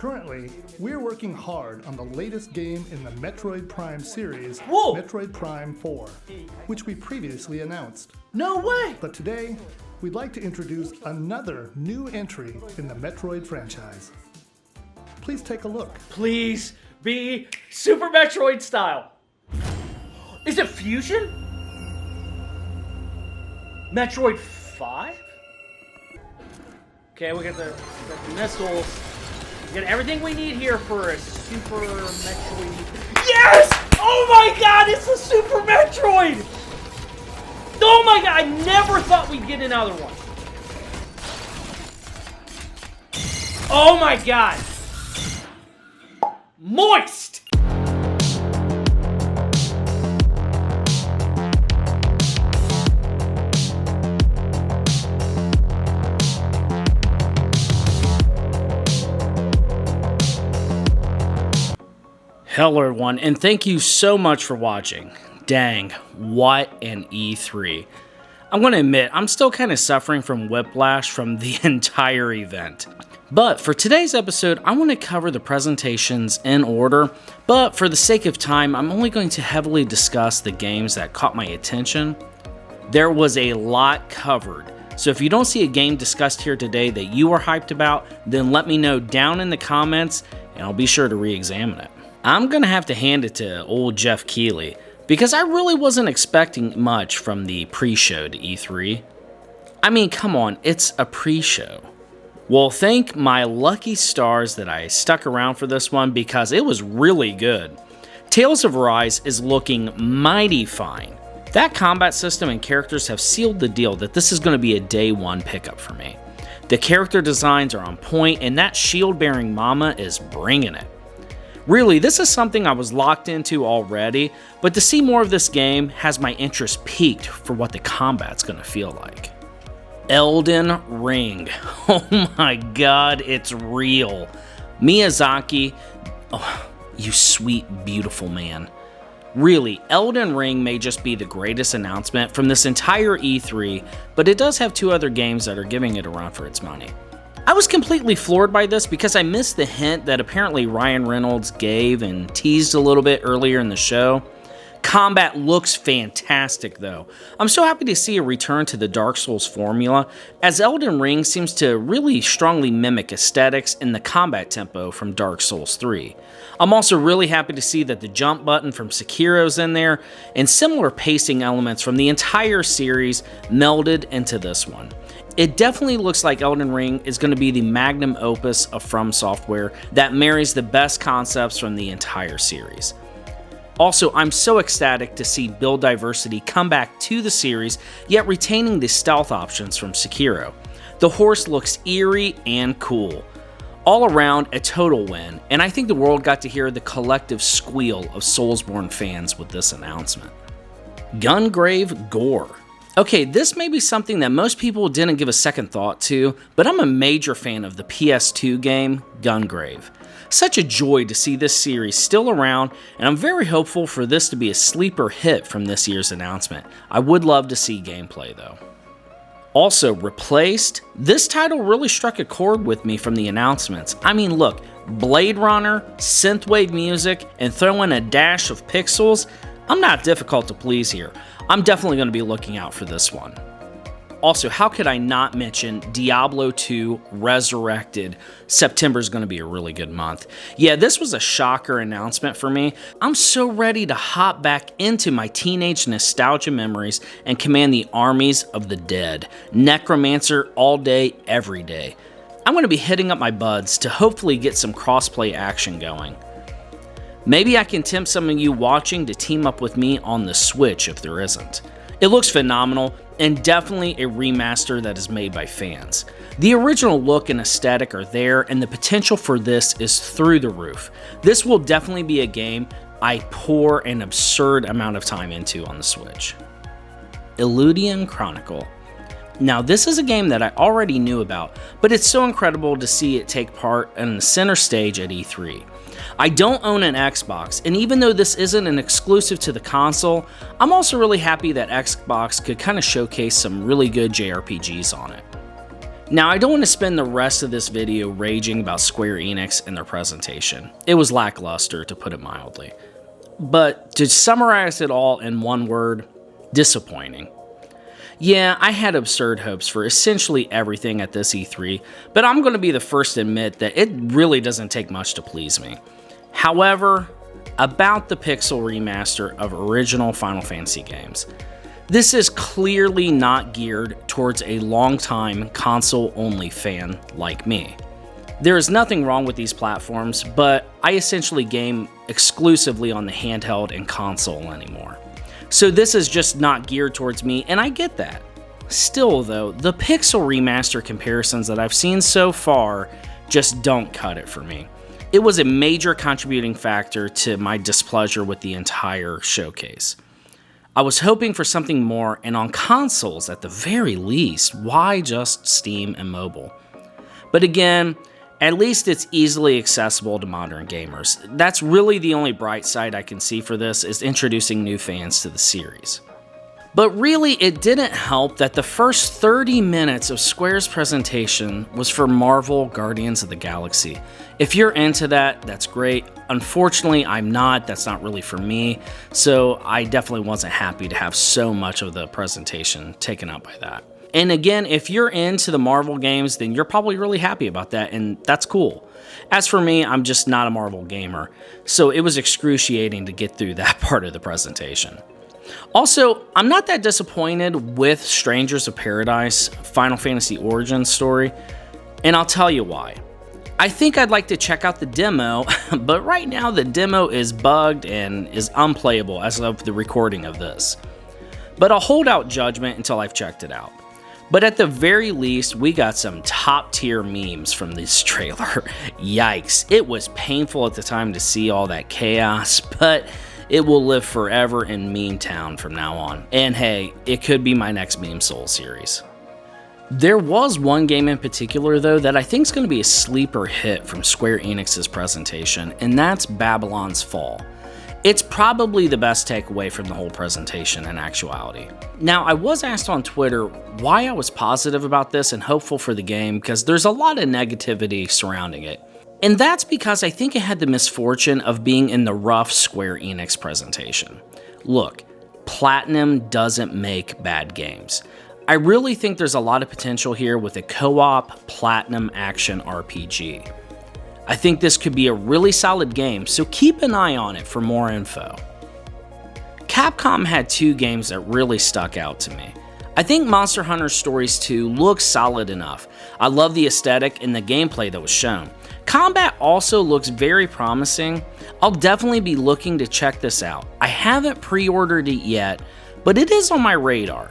Currently, we're working hard on the latest game in the Metroid Prime series, Whoa! Metroid Prime 4, which we previously announced. No way! But today, we'd like to introduce another new entry in the Metroid franchise. Please take a look. Please be Super Metroid style. Is it Fusion? Metroid 5? Okay, we got the missiles. We got everything we need here for a Super Metroid. Yes! Oh my god, it's a Super Metroid! Oh my god, I never thought we'd get another one. Oh my god. Moist! Hello everyone, and thank you so much for watching. Dang, what an E3. I'm going to admit, I'm still kind of suffering from whiplash from the entire event. But for today's episode, I want to cover the presentations in order, but for the sake of time, I'm only going to heavily discuss the games that caught my attention. There was a lot covered, so if you don't see a game discussed here today that you are hyped about, then let me know down in the comments, and I'll be sure to re-examine it. I'm going to have to hand it to old Jeff Keighley, because I really wasn't expecting much from the pre-show to E3. I mean, come on, it's a pre-show. Well, thank my lucky stars that I stuck around for this one because it was really good. Tales of Arise is looking mighty fine. That combat system and characters have sealed the deal that this is going to be a day one pickup for me. The character designs are on point and that shield-bearing mama is bringing it. Really, this is something I was locked into already, but to see more of this game has my interest piqued for what the combat's going to feel like. Elden Ring. Oh my god, it's real. Miyazaki, oh, you sweet, beautiful man. Really, Elden Ring may just be the greatest announcement from this entire E3, but it does have two other games that are giving it a run for its money. I was completely floored by this because I missed the hint that apparently Ryan Reynolds gave and teased a little bit earlier in the show. Combat looks fantastic though. I'm so happy to see a return to the Dark Souls formula, as Elden Ring seems to really strongly mimic aesthetics and the combat tempo from Dark Souls 3. I'm also really happy to see that the jump button from Sekiro's in there, and similar pacing elements from the entire series melded into this one. It definitely looks like Elden Ring is going to be the magnum opus of From Software that marries the best concepts from the entire series. Also, I'm so ecstatic to see build diversity come back to the series, yet retaining the stealth options from Sekiro. The horse looks eerie and cool. All around, a total win, and I think the world got to hear the collective squeal of Soulsborne fans with this announcement. Gungrave Gore. Okay, this may be something that most people didn't give a second thought to, but I'm a major fan of the PS2 game, Gungrave. Such a joy to see this series still around, and I'm very hopeful for this to be a sleeper hit from this year's announcement. I would love to see gameplay though. Also, Replaced. This title really struck a chord with me from the announcements. I mean, look, Blade Runner, synthwave music, and throw in a dash of pixels. I'm not difficult to please here. I'm definitely going to be looking out for this one. Also, how could I not mention Diablo 2 Resurrected? September's going to be a really good month. Yeah, this was a shocker announcement for me. I'm so ready to hop back into my teenage nostalgia memories and command the armies of the dead. Necromancer all day, every day. I'm going to be hitting up my buds to hopefully get some crossplay action going. Maybe I can tempt some of you watching to team up with me on the Switch if there isn't. It looks phenomenal, and definitely a remaster that is made by fans. The original look and aesthetic are there, and the potential for this is through the roof. This will definitely be a game I pour an absurd amount of time into on the Switch. Eludian Chronicle. Now, this is a game that I already knew about, but it's so incredible to see it take part in the center stage at E3. I don't own an Xbox, and even though this isn't an exclusive to the console, I'm also really happy that Xbox could kind of showcase some really good JRPGs on it. Now, I don't want to spend the rest of this video raging about Square Enix and their presentation. It was lackluster, to put it mildly. But to summarize it all in one word, disappointing. Yeah, I had absurd hopes for essentially everything at this E3, but I'm going to be the first to admit that it really doesn't take much to please me. However, about the pixel remaster of original Final Fantasy games. This is clearly not geared towards a longtime console-only fan like me. There is nothing wrong with these platforms, but I essentially game exclusively on the handheld and console anymore. So this is just not geared towards me, and I get that. Still though, the pixel remaster comparisons that I've seen so far just don't cut it for me. It was a major contributing factor to my displeasure with the entire showcase. I was hoping for something more, and on consoles at the very least, why just Steam and mobile? But again, at least it's easily accessible to modern gamers. That's really the only bright side I can see for this, is introducing new fans to the series. But really, it didn't help that the first 30 minutes of Square's presentation was for Marvel Guardians of the Galaxy. If you're into that, that's great. Unfortunately, I'm not. That's not really for me. So I definitely wasn't happy to have so much of the presentation taken up by that. And again, if you're into the Marvel games, then you're probably really happy about that, and that's cool. As for me, I'm just not a Marvel gamer, so it was excruciating to get through that part of the presentation. Also, I'm not that disappointed with Strangers of Paradise Final Fantasy Origins story, and I'll tell you why. I think I'd like to check out the demo, but right now the demo is bugged and is unplayable as of the recording of this. But I'll hold out judgment until I've checked it out. But at the very least, we got some top tier memes from this trailer. Yikes, it was painful at the time to see all that chaos, but it will live forever in Meme Town from now on. And hey, it could be my next Meme Soul series. There was one game in particular though that I think is going to be a sleeper hit from Square Enix's presentation, and that's Babylon's Fall. It's probably the best takeaway from the whole presentation in actuality. Now, I was asked on Twitter why I was positive about this and hopeful for the game, because there's a lot of negativity surrounding it. And that's because I think it had the misfortune of being in the rough Square Enix presentation. Look, Platinum doesn't make bad games. I really think there's a lot of potential here with a co-op Platinum action RPG. I think this could be a really solid game, so keep an eye on it for more info. Capcom had two games that really stuck out to me. I think Monster Hunter Stories 2 looks solid enough. I love the aesthetic and the gameplay that was shown. Combat also looks very promising. I'll definitely be looking to check this out. I haven't pre-ordered it yet, but it is on my radar.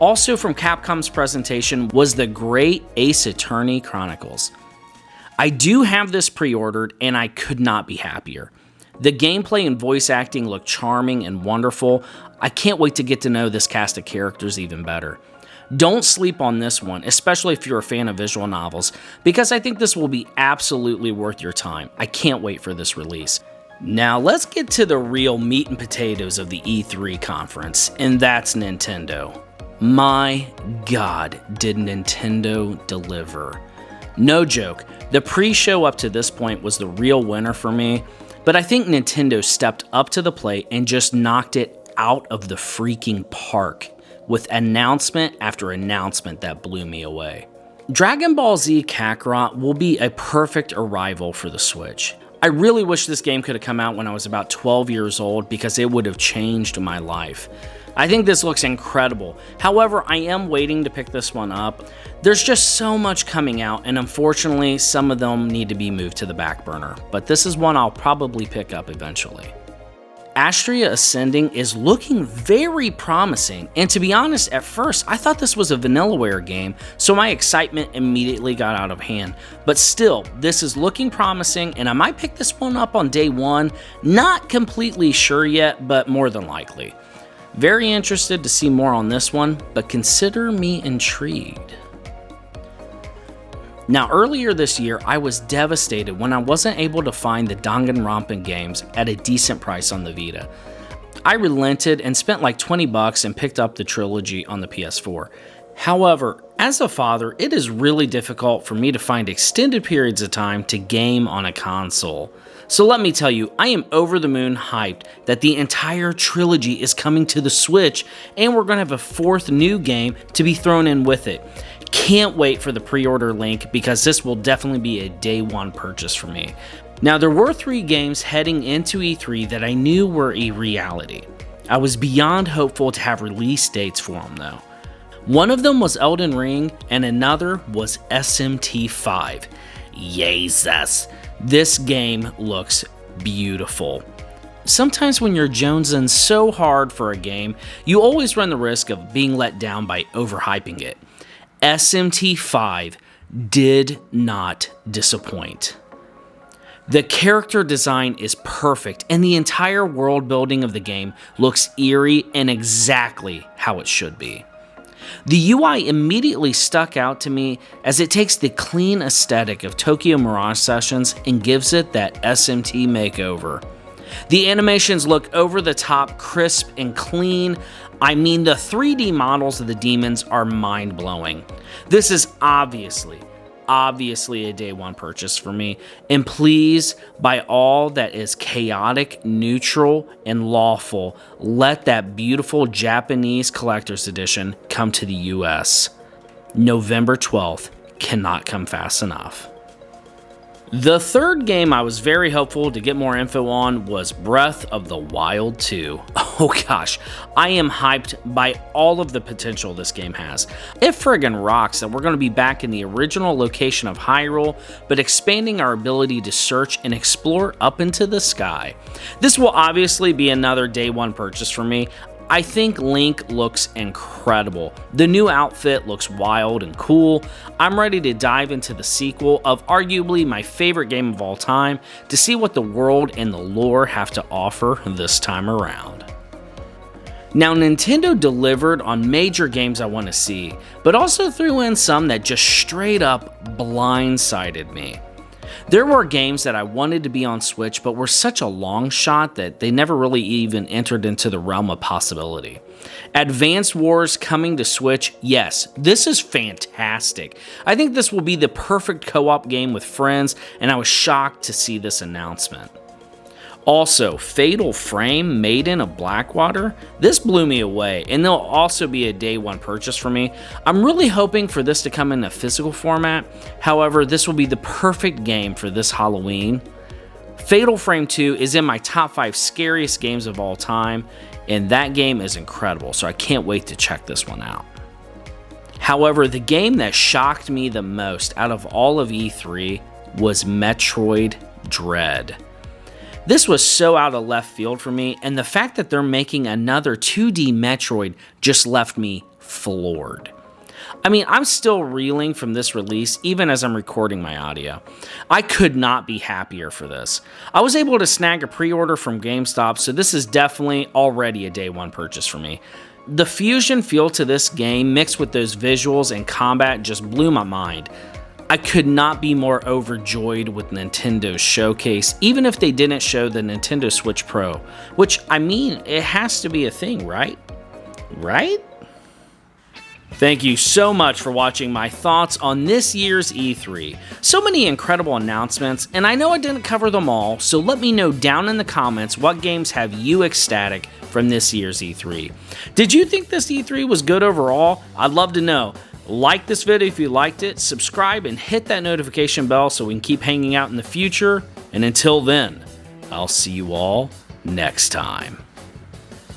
Also from Capcom's presentation was the great Ace Attorney Chronicles. I do have this pre-ordered, and I could not be happier. The gameplay and voice acting look charming and wonderful. I can't wait to get to know this cast of characters even better. Don't sleep on this one, especially if you're a fan of visual novels, because I think this will be absolutely worth your time. I can't wait for this release. Now let's get to the real meat and potatoes of the E3 conference, and that's Nintendo. My God, did Nintendo deliver. No joke, the pre-show up to this point was the real winner for me, but I think Nintendo stepped up to the plate and just knocked it out of the freaking park with announcement after announcement that blew me away. Dragon Ball Z Kakarot will be a perfect arrival for the Switch. I really wish this game could have come out when I was about 12 years old, because it would have changed my life. I think this looks incredible. However, I am waiting to pick this one up. There's just so much coming out, and unfortunately, some of them need to be moved to the back burner, but this is one I'll probably pick up eventually. Astria Ascending is looking very promising, and to be honest, at first, I thought this was a Vanillaware game, so my excitement immediately got out of hand. But still, this is looking promising, and I might pick this one up on day one. Not completely sure yet, but more than likely. Very interested to see more on this one, but consider me intrigued. Now, earlier this year, I was devastated when I wasn't able to find the Danganronpa games at a decent price on the Vita. I relented and spent like $20 and picked up the trilogy on the PS4. However, as a father, it is really difficult for me to find extended periods of time to game on a console. So let me tell you, I am over the moon hyped that the entire trilogy is coming to the Switch, and we're going to have a fourth new game to be thrown in with it. Can't wait for the pre-order link because this will definitely be a day one purchase for me. Now, there were 3 games heading into E3 that I knew were a reality. I was beyond hopeful to have release dates for them though. One of them was Elden Ring, and another was SMT5. Jesus, this game looks beautiful. Sometimes when you're jonesing so hard for a game, you always run the risk of being let down by overhyping it. SMT5 did not disappoint. The character design is perfect, and the entire world building of the game looks eerie and exactly how it should be. The UI immediately stuck out to me as it takes the clean aesthetic of Tokyo Mirage Sessions and gives it that SMT makeover. The animations look over the top, crisp and clean. I mean, the 3D models of the demons are mind-blowing. This is obviously a day one purchase for me, and please, by all that is chaotic, neutral, and lawful, let that beautiful Japanese collector's edition come to the US. November 12th cannot come fast enough. The third game I was very hopeful to get more info on was Breath of the Wild 2. Oh gosh, I am hyped by all of the potential this game has. It friggin' rocks that we're going to be back in the original location of Hyrule, but expanding our ability to search and explore up into the sky. This will obviously be another day one purchase for me. I think Link looks incredible. The new outfit looks wild and cool. I'm ready to dive into the sequel of arguably my favorite game of all time to see what the world and the lore have to offer this time around. Now, Nintendo delivered on major games I want to see, but also threw in some that just straight up blindsided me. There were games that I wanted to be on Switch, but were such a long shot that they never really even entered into the realm of possibility. Advance Wars coming to Switch, yes, this is fantastic. I think this will be the perfect co-op game with friends, and I was shocked to see this announcement. Also, Fatal Frame Maiden of Blackwater, this blew me away, and there'll also be a day one purchase for me. I'm really hoping for this to come in a physical format, however, this will be the perfect game for this Halloween. Fatal Frame 2 is in my top 5 scariest games of all time, and that game is incredible, so I can't wait to check this one out. However, the game that shocked me the most out of all of E3 was Metroid Dread. This was so out of left field for me, and the fact that they're making another 2D Metroid just left me floored. I mean, I'm still reeling from this release even as I'm recording my audio. I could not be happier for this. I was able to snag a pre-order from GameStop, so this is definitely already a day one purchase for me. The fusion feel to this game mixed with those visuals and combat just blew my mind. I could not be more overjoyed with Nintendo's showcase, even if they didn't show the Nintendo Switch Pro, which, I mean, it has to be a thing, right? Right? Thank you so much for watching my thoughts on this year's E3. So many incredible announcements, and I know I didn't cover them all, so let me know down in the comments what games have you ecstatic from this year's E3. Did you think this E3 was good overall? I'd love to know. Like this video if you liked it, subscribe, and hit that notification bell so we can keep hanging out in the future. And until then, I'll see you all next time.